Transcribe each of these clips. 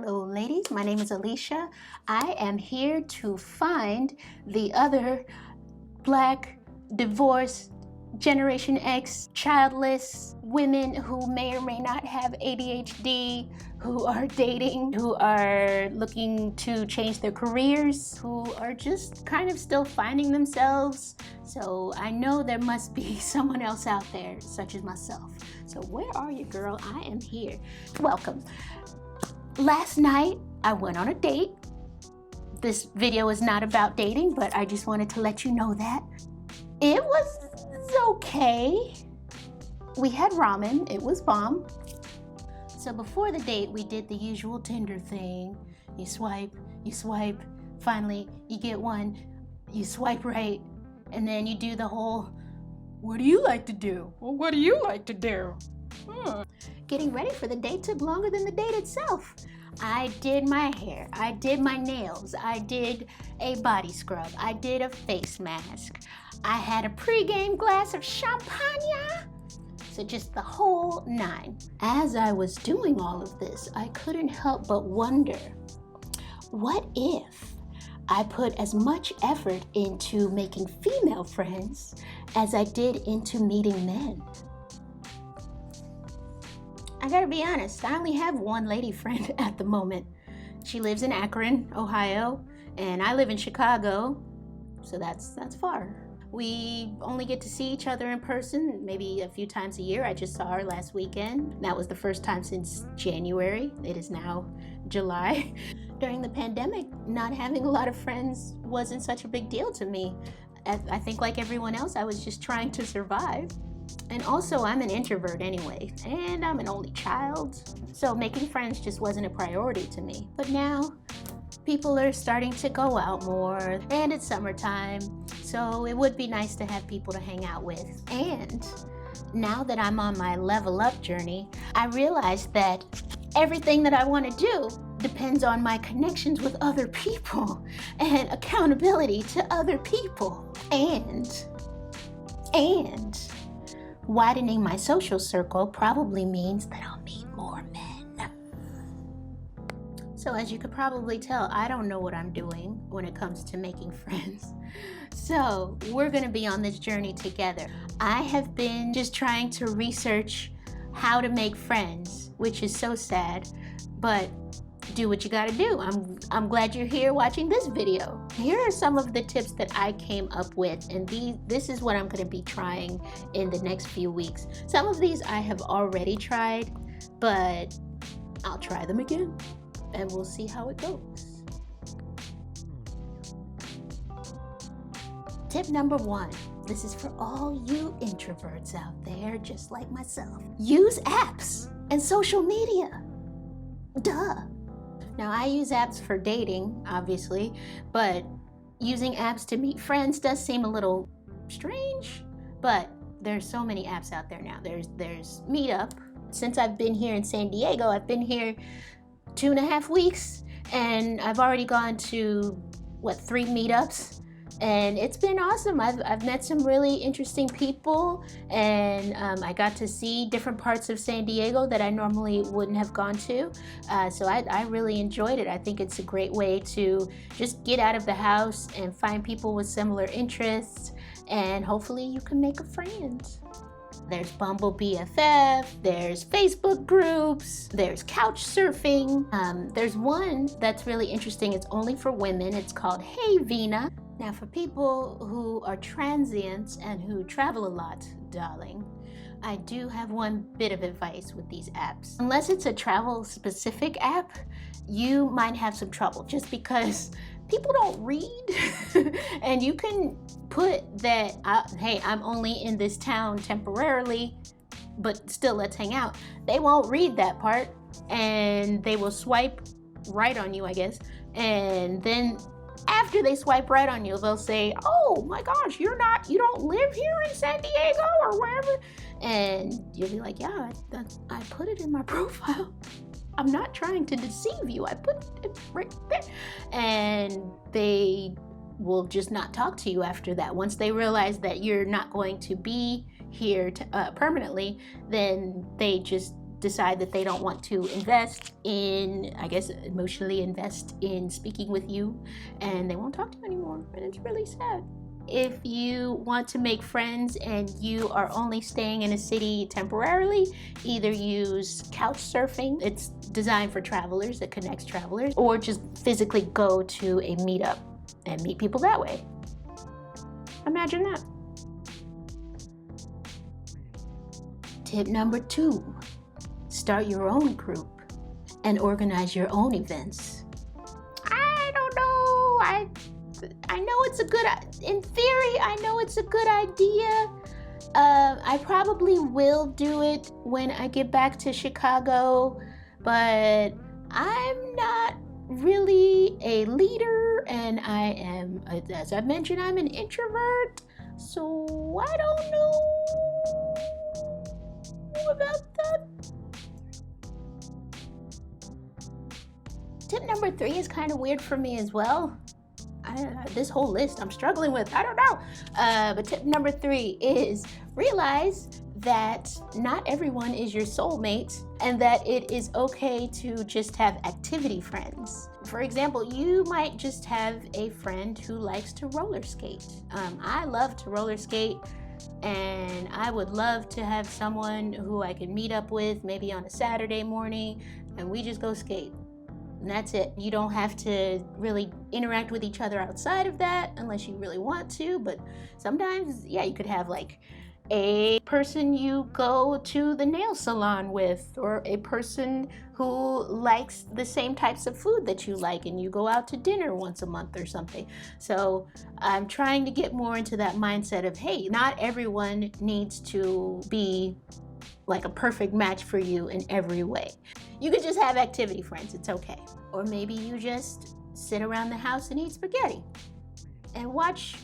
Hello ladies, my name is Alicia. I am here to find the other Black, divorced, Generation X, childless women who may or may not have ADHD, who are dating, who are looking to change their careers, who are just kind of still finding themselves. So I know there must be someone else out there, such as myself. So where are you, girl? I am here. Welcome. Last night, I went on a date. This video is not about dating, but I just wanted to let you know that. It was okay. We had ramen, it was bomb. So before the date, we did the usual Tinder thing. You swipe, finally you get one, you swipe right, and then you do the whole, what do you like to do? Well, what do you like to do? Getting ready for the date took longer than the date itself. I did my hair, I did my nails, I did a body scrub, I did a face mask. I had a pre-game glass of champagne. So just the whole nine. As I was doing all of this, I couldn't help but wonder, what if I put as much effort into making female friends as I did into meeting men? I gotta be honest, I only have one lady friend at the moment. She lives in Akron, Ohio, and I live in Chicago, so that's far. We only get to see each other in person maybe a few times a year. I just saw her last weekend. That was the first time since January. It is now July. During the pandemic, not having a lot of friends wasn't such a big deal to me. I think like everyone else, I was just trying to survive. And also, I'm an introvert anyway, and I'm an only child, so making friends just wasn't a priority to me. But now, people are starting to go out more, and it's summertime, so it would be nice to have people to hang out with. And now that I'm on my level up journey, I realized that everything that I want to do depends on my connections with other people and accountability to other people. And widening my social circle probably means that I'll meet more men. So as you could probably tell, I don't know what I'm doing when it comes to making friends. So we're gonna be on this journey together. I have been just trying to research how to make friends, which is so sad, but do what you gotta do. I'm glad you're here watching this video. Here are some of the tips that I came up with, and this is what I'm gonna be trying in the next few weeks. Some of these I have already tried, but I'll try them again, and we'll see how it goes. Tip number 1. This is for all you introverts out there, just like myself. Use apps and social media. Duh. Now, I use apps for dating, obviously, but using apps to meet friends does seem a little strange, but there's so many apps out there now. There's Meetup. Since I've been here in San Diego, I've been here 2.5 weeks, and I've already gone to, 3 meetups, and it's been awesome. I've met some really interesting people, and I got to see different parts of San Diego that I normally wouldn't have gone to. So I really enjoyed it. I think it's a great way to just get out of the house and find people with similar interests, and hopefully you can make a friend. There's Bumble BFF, there's Facebook groups, there's couch surfing. There's one that's really interesting. It's only for women. It's called Hey Vina. Now, for people who are transients and who travel a lot, darling, I do have one bit of advice with these apps. Unless it's a travel-specific app, you might have some trouble just because people don't read. And you can put that, hey, I'm only in this town temporarily, but still let's hang out. They won't read that part, and they will swipe right on you, I guess, and then after they swipe right on you, they'll say, oh my gosh, you don't live here in San Diego or wherever. And you'll be like, yeah, I put it in my profile. I'm not trying to deceive you. I put it right there. And they will just not talk to you after that. Once they realize that you're not going to be here permanently, then they just decide that they don't want to invest in, I guess, emotionally invest in speaking with you, and they won't talk to you anymore, and it's really sad. If you want to make friends and you are only staying in a city temporarily, either use couch surfing, it's designed for travelers, it connects travelers, or just physically go to a meetup and meet people that way. Imagine that. Tip number 2, start your own group and organize your own events. I don't know, I know it's a good, in theory, I know it's a good idea. I probably will do it when I get back to Chicago, but I'm not really a leader, and I am, as I mentioned, I'm an introvert, so I don't know about that. Tip number 3 is kind of weird for me as well. This whole list I'm struggling with, I don't know. But tip number 3 is realize that not everyone is your soulmate and that it is okay to just have activity friends. For example, you might just have a friend who likes to roller skate. I love to roller skate, and I would love to have someone who I could meet up with maybe on a Saturday morning and we just go skate. And that's it. You don't have to really interact with each other outside of that unless you really want to, but sometimes, yeah, you could have like a person you go to the nail salon with, or a person who likes the same types of food that you like and you go out to dinner once a month or something. So I'm trying to get more into that mindset of, hey, not everyone needs to be like a perfect match for you in every way. You could just have activity friends, it's okay. Or maybe you just sit around the house and eat spaghetti and watch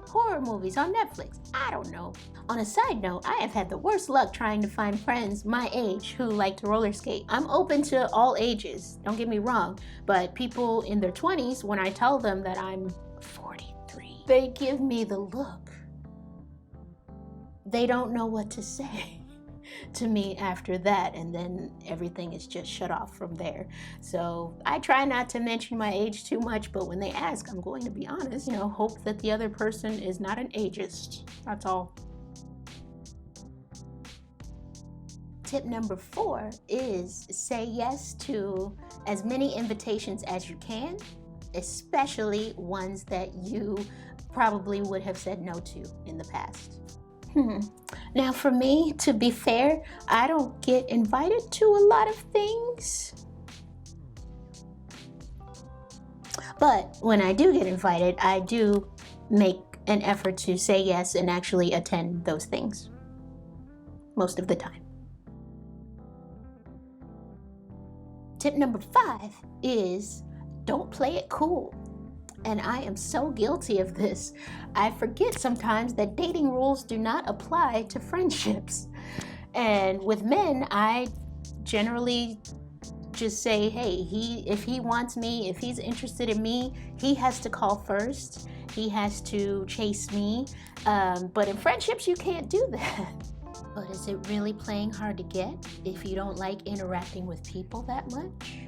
horror movies on Netflix. I don't know. On a side note, I have had the worst luck trying to find friends my age who like to roller skate. I'm open to all ages, don't get me wrong, but people in their 20s, when I tell them that I'm 43, they give me the look. They don't know what to say to me after that, and then everything is just shut off from there. So I try not to mention my age too much, but when they ask, I'm going to be honest, hope that the other person is not an ageist. That's all. Tip number 4 is say yes to as many invitations as you can, especially ones that you probably would have said no to in the past. Now for me, to be fair, I don't get invited to a lot of things. But when I do get invited, I do make an effort to say yes and actually attend those things most of the time. Tip number 5 is don't play it cool. And I am so guilty of this. I forget sometimes that dating rules do not apply to friendships. And with men, I generally just say, hey, if he wants me, if he's interested in me, he has to call first. He has to chase me. But in friendships, you can't do that. But is it really playing hard to get if you don't like interacting with people that much?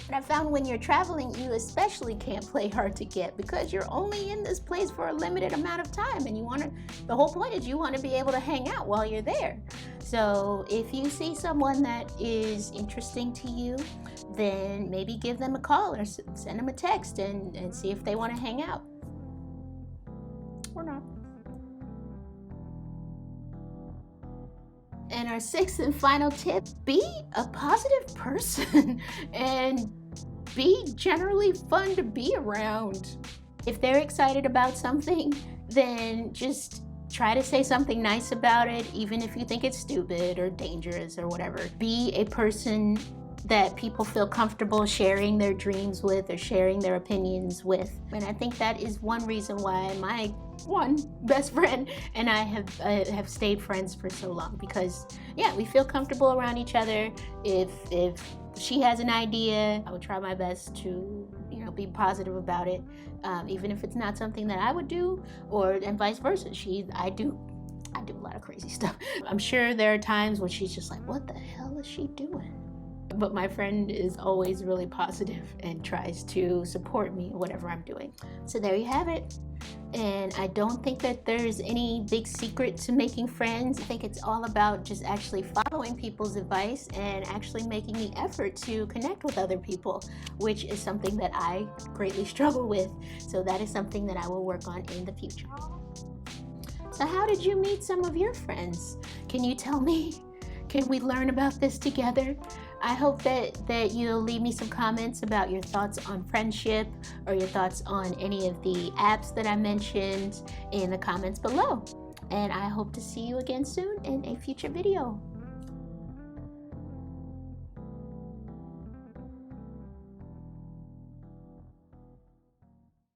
And I found when you're traveling, you especially can't play hard to get because you're only in this place for a limited amount of time, and the whole point is you want to be able to hang out while you're there. So if you see someone that is interesting to you, then maybe give them a call or send them a text and see if they want to hang out. Or not. And our 6th and final tip, be a positive person and be generally fun to be around. If they're excited about something, then just try to say something nice about it, even if you think it's stupid or dangerous or whatever. Be a person that people feel comfortable sharing their dreams with or sharing their opinions with. And I think that is one reason why my one best friend and I have stayed friends for so long, because yeah, we feel comfortable around each other. If she has an idea, I would try my best to be positive about it, even if it's not something that I would do, and vice versa. I do a lot of crazy stuff. I'm sure there are times when she's just like, what the hell is she doing? But my friend is always really positive and tries to support me in whatever I'm doing. So there you have it. And I don't think that there's any big secret to making friends. I think it's all about just actually following people's advice and actually making the effort to connect with other people, which is something that I greatly struggle with. So that is something that I will work on in the future. So how did you meet some of your friends? Can you tell me? Can we learn about this together? I hope that you'll leave me some comments about your thoughts on friendship or your thoughts on any of the apps that I mentioned in the comments below. And I hope to see you again soon in a future video.